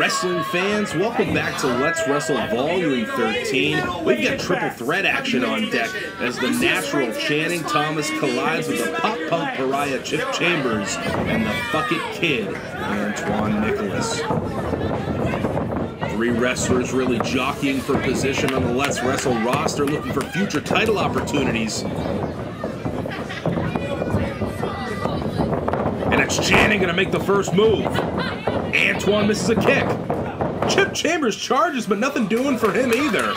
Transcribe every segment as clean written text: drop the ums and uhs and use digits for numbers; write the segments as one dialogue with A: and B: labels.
A: Wrestling fans, welcome back to Let's Wrestle Volume 13. We've got triple threat action on deck as the natural Channing Thomas collides with the pop-punk pariah Chip Chambers and the bucket kid Antoine Nicolas. Three wrestlers really jockeying for position on the Let's Wrestle roster, looking for future title opportunities. And it's Channing gonna make the first move. Antoine misses a kick. Chip Chambers charges, but nothing doing for him either.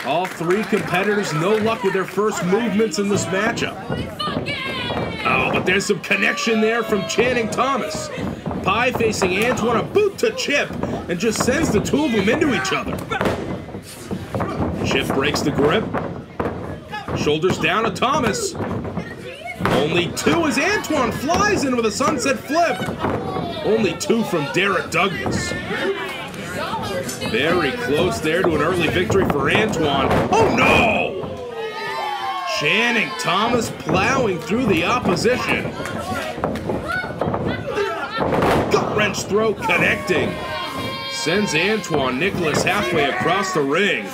A: All three competitors no luck with their first movements in this matchup. Oh, but there's some connection there from Channing Thomas. Pie facing Antoine, a boot to Chip, and just sends the two of them into each other. Chip breaks the grip. Shoulders down to Thomas. Only two as Antoine flies in with a sunset flip. Only two from Derek Douglas. Very close there to an early victory for Antoine. Oh no! Channing Thomas plowing through the opposition. Gut wrench throw connecting. Sends Antoine Nicolas halfway across the ring.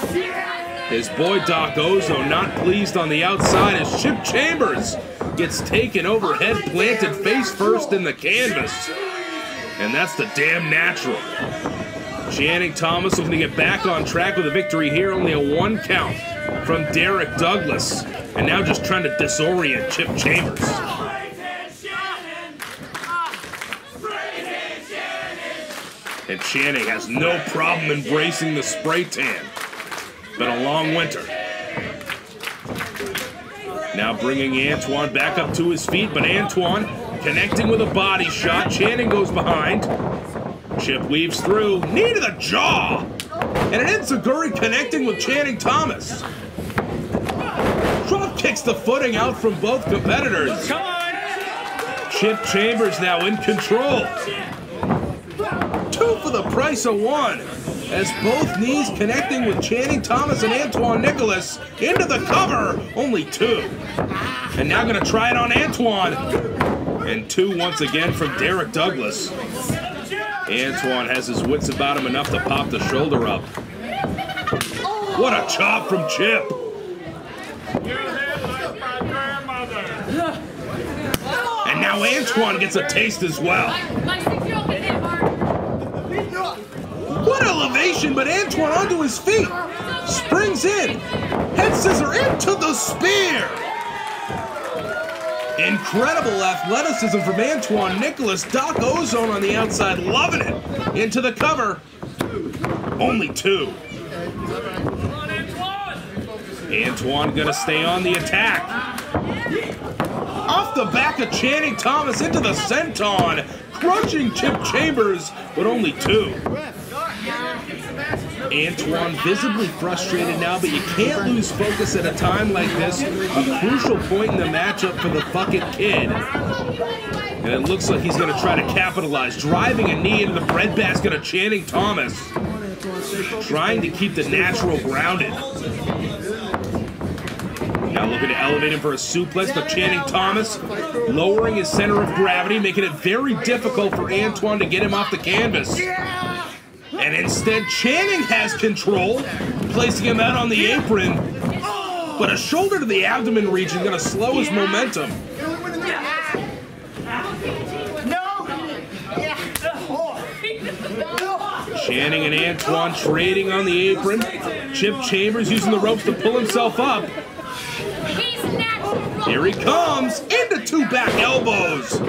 A: His boy Doc Ozo not pleased on the outside as Chip Chambers gets taken overhead, planted face first in the canvas. And that's the damn natural. Channing Thomas looking to get back on track with a victory here, only a 1 count from Derek Douglas. And now just trying to disorient Chip Chambers. And Channing has no problem embracing the spray tan. Been a long winter. Now bringing Antoine back up to his feet, but Antoine connecting with a body shot. Channing goes behind. Chip weaves through. Knee to the jaw. And an enziguri connecting with Channing Thomas. Drop kicks the footing out from both competitors.
B: Come on.
A: Chip Chambers now in control. 2 for the price of 1. As both knees connecting with Channing Thomas and Antoine Nicolas into the cover. Only 2. And now gonna try it on Antoine. And 2 once again from Derek Douglas. Antoine has his wits about him enough to pop the shoulder up. What a chop from Chip. And now Antoine gets a taste as well. What elevation, but Antoine onto his feet. Springs in. Head scissor into the spear. Incredible athleticism from Antoine Nicolas. Doc Ozone on the outside, loving it. Into the cover. Only 2. Antoine gonna stay on the attack. Off the back of Channing Thomas into the senton. Crushing Chip Chambers, but only 2. Antoine visibly frustrated now, but you can't lose focus at a time like this. A crucial point in the matchup for the bucket kid. And it looks like he's going to try to capitalize, driving a knee into the breadbasket of Channing Thomas. Trying to keep the natural grounded. Now looking to elevate him for a suplex, but Channing Thomas lowering his center of gravity, making it very difficult for Antoine to get him off the canvas. And instead, Channing has control, placing him out on the apron. But a shoulder to the abdomen region going to slow his momentum. Channing and Antoine trading on the apron. Chip Chambers using the ropes to pull himself up. Here he comes, into 2 back elbows.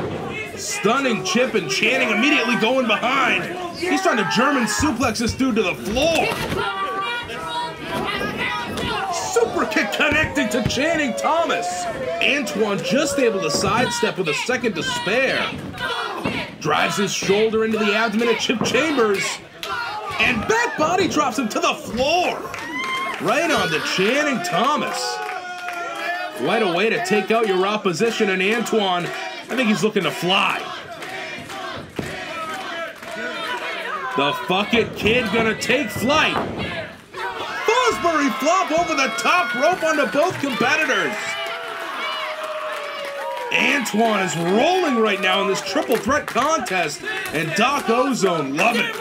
A: Stunning Chip, and Channing immediately going behind. He's trying to German suplex this dude to the floor. Super kick connecting to Channing Thomas. Antoine just able to sidestep with a second to spare. Drives his shoulder into the abdomen of Chip Chambers. And back body drops him to the floor. Right on to Channing Thomas. Quite a way to take out your opposition, and Antoine, I think he's looking to fly. The bucket kid gonna take flight. Fosbury flop over the top rope onto both competitors. Antoine is rolling right now in this triple threat contest, and Doc Ozone loving it.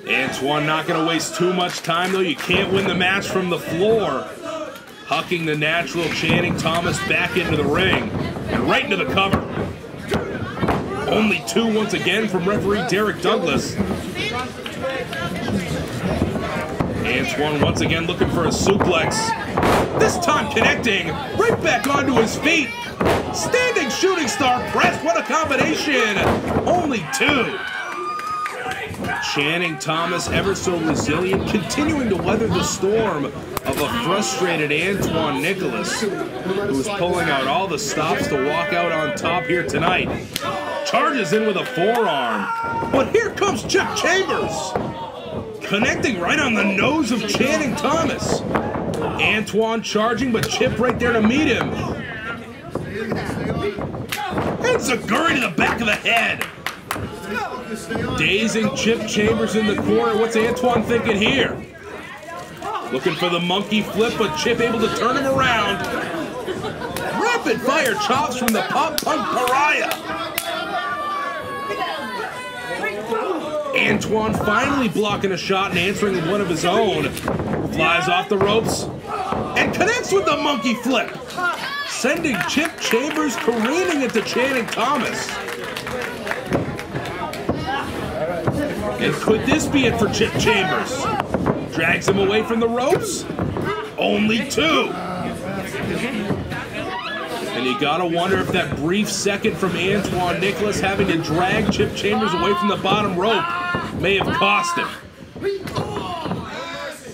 A: Antoine not going to waste too much time, though. You can't win the match from the floor. Hucking the natural Channing Thomas back into the ring and right into the cover. Only 2 once again from referee Derek Douglas. Antoine once again looking for a suplex. This time connecting right back onto his feet. Standing shooting star press. What a combination. Only 2. Channing Thomas, ever so resilient, continuing to weather the storm of a frustrated Antoine Nicolas, who's pulling out all the stops to walk out on top here tonight. Charges in with a forearm, but here comes Chip Chambers, connecting right on the nose of Channing Thomas. Antoine charging, but Chip right there to meet him. And Zaguri to the back of the head. Dazing Chip Chambers in the corner. What's Antoine thinking here? Looking for the monkey flip, but Chip able to turn him around. Rapid fire chops from the Pop Punk Pariah. Antoine finally blocking a shot and answering with one of his own. Flies off the ropes and connects with the monkey flip, sending Chip Chambers careening into Channing Thomas. And could this be it for Chip Chambers? Drags him away from the ropes. Only 2. And you gotta wonder if that brief second from Antoine Nicolas having to drag Chip Chambers away from the bottom rope may have cost him.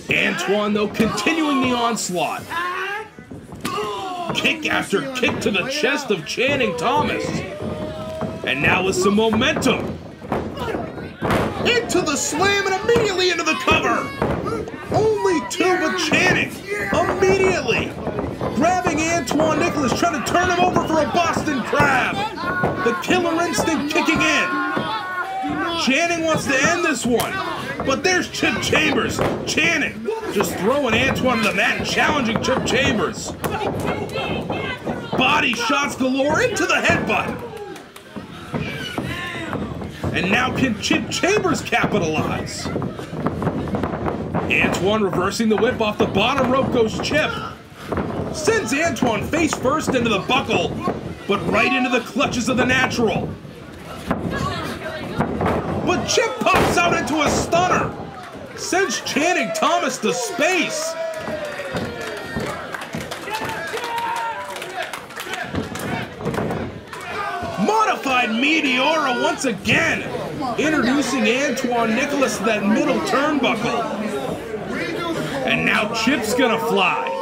A: Antoine, though, continuing the onslaught. Kick after kick to the chest of Channing Thomas. And now with some momentum. Into the slam and immediately into the cover. Only 2, but Channing immediately grabbing Antoine Nicolas, trying to turn him over for a Boston Crab. The killer instinct kicking in. Channing wants to end this one, but there's Chip Chambers. Channing just throwing Antoine to the mat and challenging Chip Chambers. Body shots galore into the headbutt. And now can Chip Chambers capitalize? Antoine reversing the whip off the bottom rope goes Chip. Sends Antoine face first into the buckle, but right into the clutches of the natural. But Chip pops out into a stunner. Sends Channing Thomas to space. Modified Meteora once again, introducing Antoine Nicolas to that middle turnbuckle. And now Chip's gonna fly.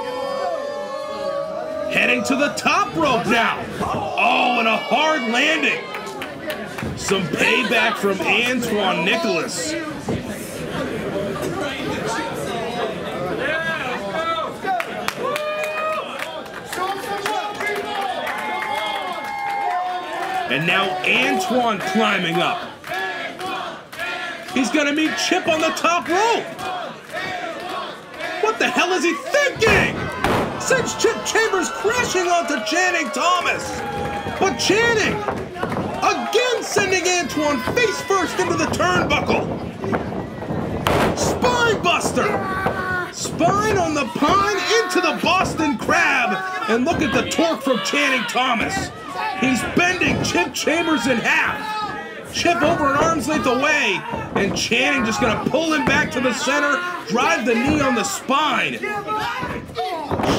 A: Heading to the top rope now. Oh, and a hard landing. Some payback from Antoine Nicolas. And now Antoine climbing up. He's gonna meet Chip on the top rope. What the hell is he thinking? Sends Chip Chambers crashing onto Channing Thomas. But Channing, again sending Antoine face first into the turnbuckle. Spine buster. Spine on the pine into the Boston Crab. And look at the torque from Channing Thomas. He's bending Chip Chambers in half. Chip over an arm's length away, and Channing just gonna pull him back to the center, drive the knee on the spine.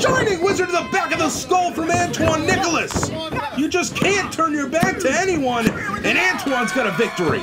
A: Shining Wizard to the back of the skull from Antoine Nicolas. You just can't turn your back to anyone, and Antoine's got a victory.